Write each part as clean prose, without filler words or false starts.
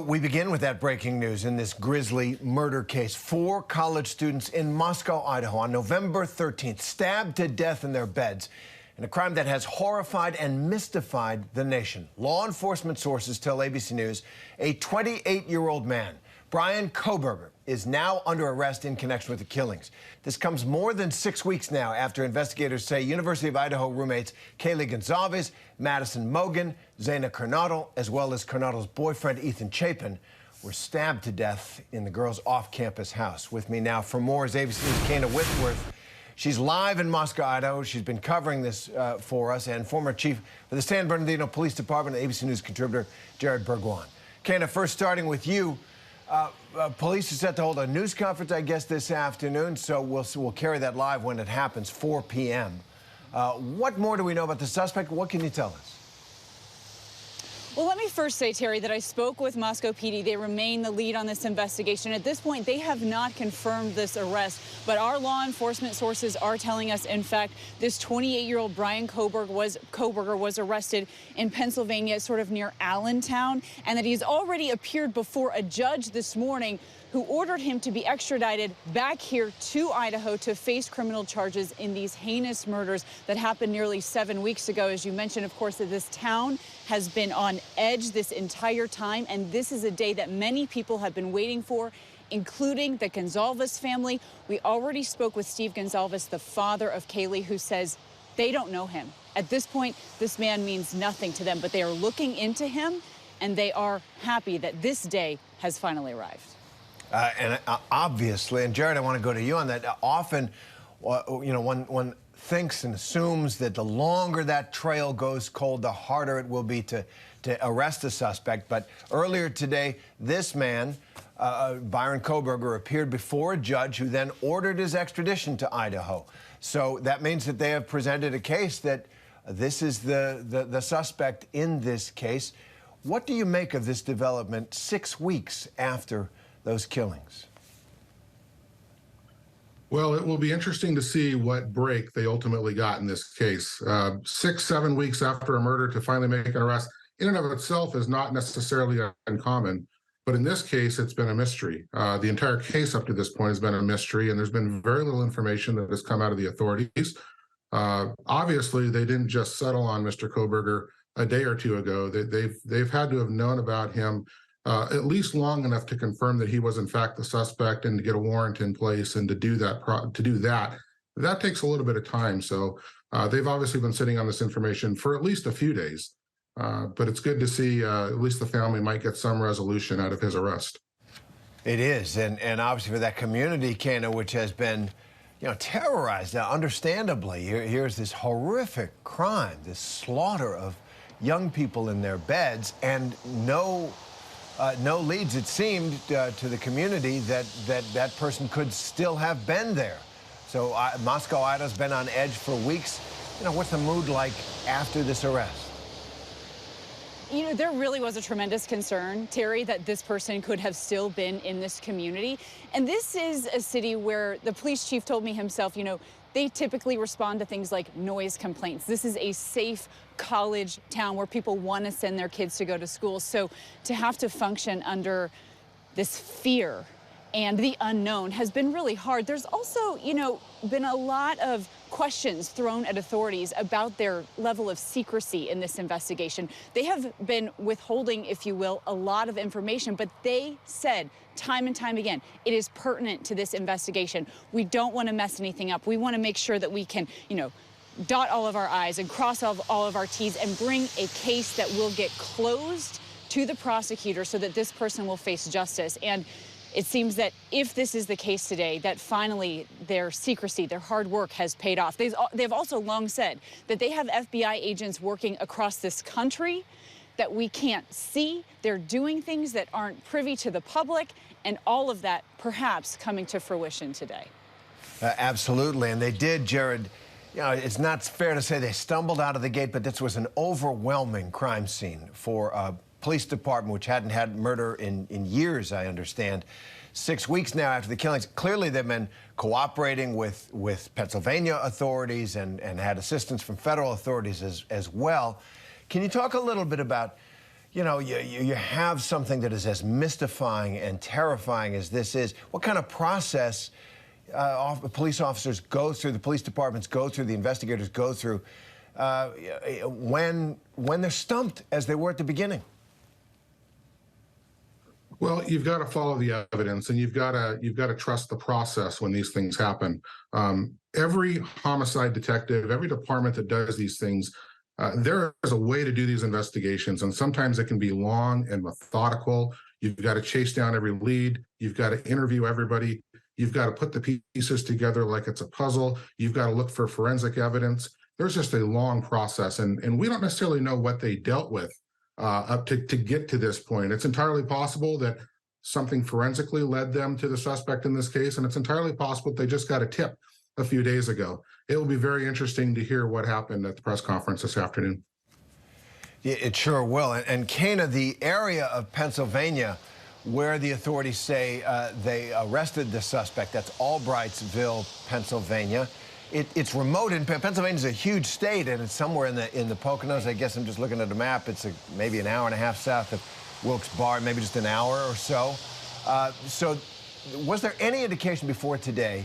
We begin with that breaking news in this grisly murder case. 4 college students in Moscow, Idaho on November 13th stabbed to death in their beds in a crime that has horrified and mystified the nation. Law enforcement sources tell ABC News a 28-year-old man, Bryan Kohberger, is now under arrest in connection with the killings. This comes more than 6 weeks now after investigators say University of Idaho roommates Kaylee Goncalves, Madison Mogen, Zaina Kernodle, as well as Kernodle's boyfriend Ethan Chapin were stabbed to death in the girls' off-campus house. With me now for more is ABC News' Kana Whitworth. She's live in Moscow, Idaho. She's been covering this for us, and former chief of the San Bernardino Police Department, ABC News contributor Jared Bergwan. Kana, first starting with you. Police are set to hold a news conference, I guess, this afternoon, so we'll carry that live when it happens, 4 p.m. What more do we know about the suspect? What can you tell us? Well, let me first say, Terry, that I spoke with Moscow PD. They remain the lead on this investigation. At this point, they have not confirmed this arrest, but our law enforcement sources are telling us, in fact, this 28-year-old Bryan Kohberger was arrested in Pennsylvania, sort of near Allentown, and that he's already appeared before a judge this morning who ordered him to be extradited back here to Idaho to face criminal charges in these heinous murders that happened nearly 7 weeks ago. As you mentioned, of course, that this town has been on edge this entire time, and this is a day that many people have been waiting for, including the Goncalves family. We already spoke with Steve Goncalves, the father of Kaylee, who says they don't know him. At this point, this man means nothing to them, but they are looking into him, and they are happy that this day has finally arrived. Obviously, and Jared, I want to go to you on that. Often, you know, one thinks and assumes that the longer that trail goes cold, the harder it will be to arrest a suspect. But earlier today, this man, Bryan Kohberger, appeared before a judge who then ordered his extradition to Idaho. So that means that they have presented a case that this is the suspect in this case. What do you make of this development 6 weeks after those killings? Well, it will be interesting to see what break they ultimately got in this case. 6, 7 weeks after a murder to finally make an arrest, in and of itself, is not necessarily uncommon. But in this case, it's been a mystery. The entire case up to this point has been a mystery, and there's been very little information that has come out of the authorities. Obviously, they didn't just settle on Mr. Kohberger a day or two ago. They've had to have known about him at least long enough to confirm that he was in fact the suspect and to get a warrant in place and to do that. That takes a little bit of time. So they've obviously been sitting on this information for at least a few days. But it's good to see at least the family might get some resolution out of his arrest. It is, and obviously for that community, Kana, which has been, you know, terrorized. Now, understandably, here's this horrific crime, this slaughter of young people in their beds, and no leads, it seemed, to the community that person could still have been there. So Moscow, Idaho's been on edge for weeks. You know, what's the mood like after this arrest? You know, there really was a tremendous concern, Terry, that this person could have still been in this community. And this is a city where the police chief told me himself, you know, they typically respond to things like noise complaints. This is a safe college town where people want to send their kids to go to school. So to have to function under this fear and the unknown has been really hard. There's also, you know, been a lot of questions thrown at authorities about their level of secrecy in this investigation. They have been withholding, if you will, a lot of information, but they said time and time again, it is pertinent to this investigation. We don't want to mess anything up. We want to make sure that we can, you know, dot all of our I's and cross all of our T's and bring a case that will get closed to the prosecutor so that this person will face justice. And it seems that if this is the case today, that finally their secrecy, their hard work has paid off. They've also long said that they have FBI agents working across this country that we can't see. They're doing things that aren't privy to the public, and all of that perhaps coming to fruition today. Absolutely, and they did, Jared. You know, it's not fair to say they stumbled out of the gate, but this was an overwhelming crime scene for a police department which hadn't had murder in years, I understand. 6 weeks now after the killings, clearly they've been cooperating with Pennsylvania authorities and had assistance from federal authorities as well. Can you talk a little bit about, you know, you have something that is as mystifying and terrifying as this is. What kind of process police officers go through, the police departments go through, the investigators go through when they're stumped as they were at the beginning? Well, you've got to follow the evidence, and you've got to trust the process when these things happen. Every homicide detective, every department that does these things, there is a way to do these investigations, and sometimes it can be long and methodical. You've got to chase down every lead. You've got to interview everybody. You've got to put the pieces together like it's a puzzle. You've got to look for forensic evidence. There's just a long process, and we don't necessarily know what they dealt with up to get to this point. It's entirely possible that something forensically led them to the suspect in this case, and it's entirely possible that they just got a tip a few days ago. It will be very interesting to hear what happened at the press conference this afternoon. Yeah, it sure will. And Kana, the area of Pennsylvania where the authorities say they arrested the suspect, that's Albrightsville, Pennsylvania. It's remote, and Pennsylvania's a huge state, and it's somewhere in the Poconos. I guess I'm just looking at the map. It's maybe an hour and a half south of Wilkes-Barre, maybe just an hour or so. So was there any indication before today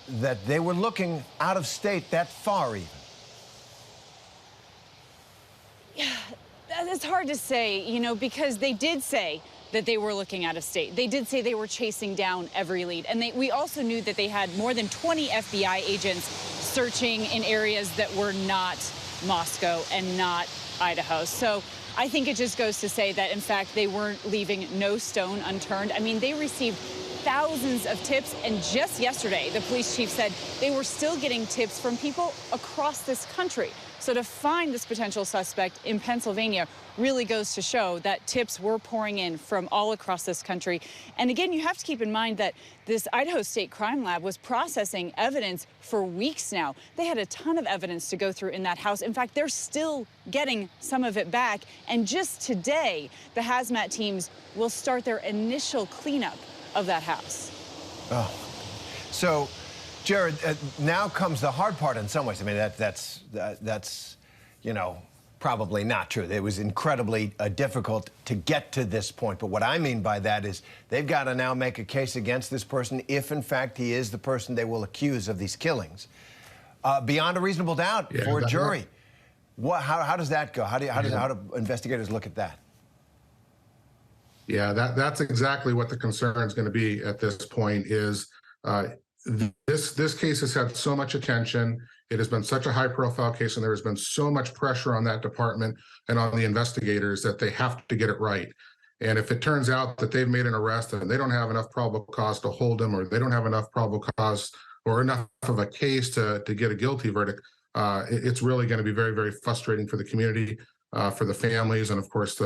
that they were looking out of state that far even? Yeah, it's hard to say, you know, because they did say that they were looking out of state. They did say they were chasing down every lead. And we also knew that they had more than 20 FBI agents searching in areas that were not Moscow and not Idaho. So I think it just goes to say that, in fact, they weren't leaving no stone unturned. I mean, they received thousands of tips, and just yesterday, the police chief said they were still getting tips from people across this country. So to find this potential suspect in Pennsylvania really goes to show that tips were pouring in from all across this country. And again, you have to keep in mind that this Idaho State Crime Lab was processing evidence for weeks now. They had a ton of evidence to go through in that house. In fact, they're still getting some of it back. And just today, the hazmat teams will start their initial cleanup of that house. Oh, so Jared, now comes the hard part in some ways. I mean, that's you know, probably not true. It was incredibly difficult to get to this point. But what I mean by that is they've got to now make a case against this person if, in fact, he is the person they will accuse of these killings, beyond a reasonable doubt for a jury. How does that go? How do investigators look at that? Yeah, that's exactly what the concern is going to be at this point. Is this case has had so much attention. It has been such a high-profile case, and there has been so much pressure on that department and on the investigators that they have to get it right. And if it turns out that they've made an arrest and they don't have enough probable cause to hold him, or they don't have enough probable cause or enough of a case to get a guilty verdict, it's really going to be very, very frustrating for the community, for the families, and of course,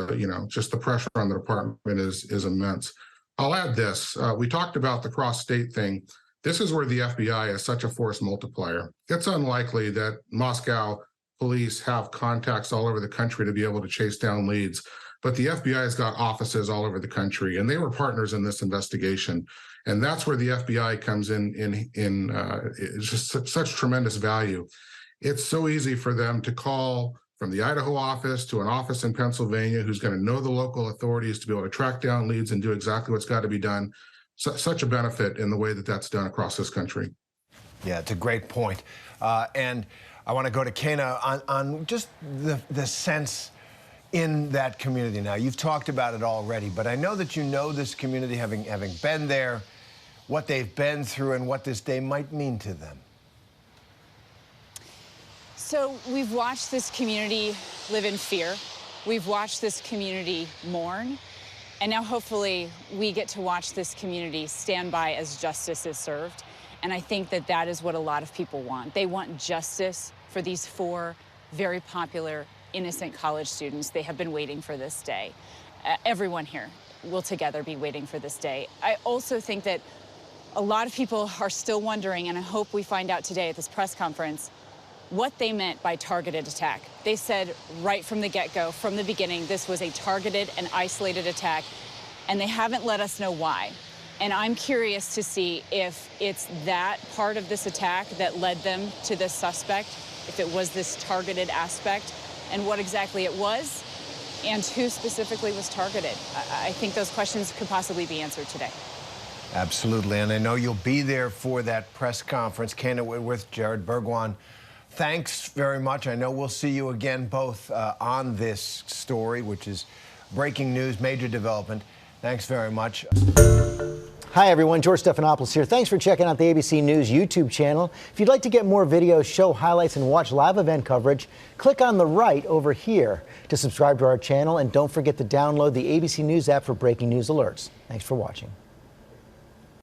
just the pressure on the department is immense. I'll add this: we talked about the cross-state thing. This is where the FBI is such a force multiplier. It's unlikely that Moscow police have contacts all over the country to be able to chase down leads, but the FBI has got offices all over the country, and they were partners in this investigation. And that's where the FBI comes in just such tremendous value. It's so easy for them to call from the Idaho office to an office in Pennsylvania who's going to know the local authorities to be able to track down leads and do exactly what's got to be done. Such a benefit in the way that that's done across this country. Yeah, it's a great point. And I want to go to Kana on just the sense in that community now. You've talked about it already, but I know that you know this community, having been there, what they've been through and what this day might mean to them. So we've watched this community live in fear. We've watched this community mourn. And now, hopefully, we get to watch this community stand by as justice is served. And I think that that is what a lot of people want. They want justice for these 4 very popular, innocent college students. They have been waiting for this day. Everyone here will together be waiting for this day. I also think that a lot of people are still wondering, and I hope we find out today at this press conference, what they meant by targeted attack. They said right from the get-go, from the beginning, this was a targeted and isolated attack, and they haven't let us know why. And I'm curious to see if it's that part of this attack that led them to this suspect, if it was this targeted aspect, and what exactly it was. and who specifically was targeted? I think those questions could possibly be answered today. Absolutely, and I know you'll be there for that press conference. Kayna Whitworth, Jared Bergwan, thanks very much. I know we'll see you again both on this story, which is breaking news, major development. Thanks very much. Hi, everyone. George Stephanopoulos here. Thanks for checking out the ABC News YouTube channel. If you'd like to get more videos, show highlights, and watch live event coverage, click on the right over here to subscribe to our channel. And don't forget to download the ABC News app for breaking news alerts. Thanks for watching.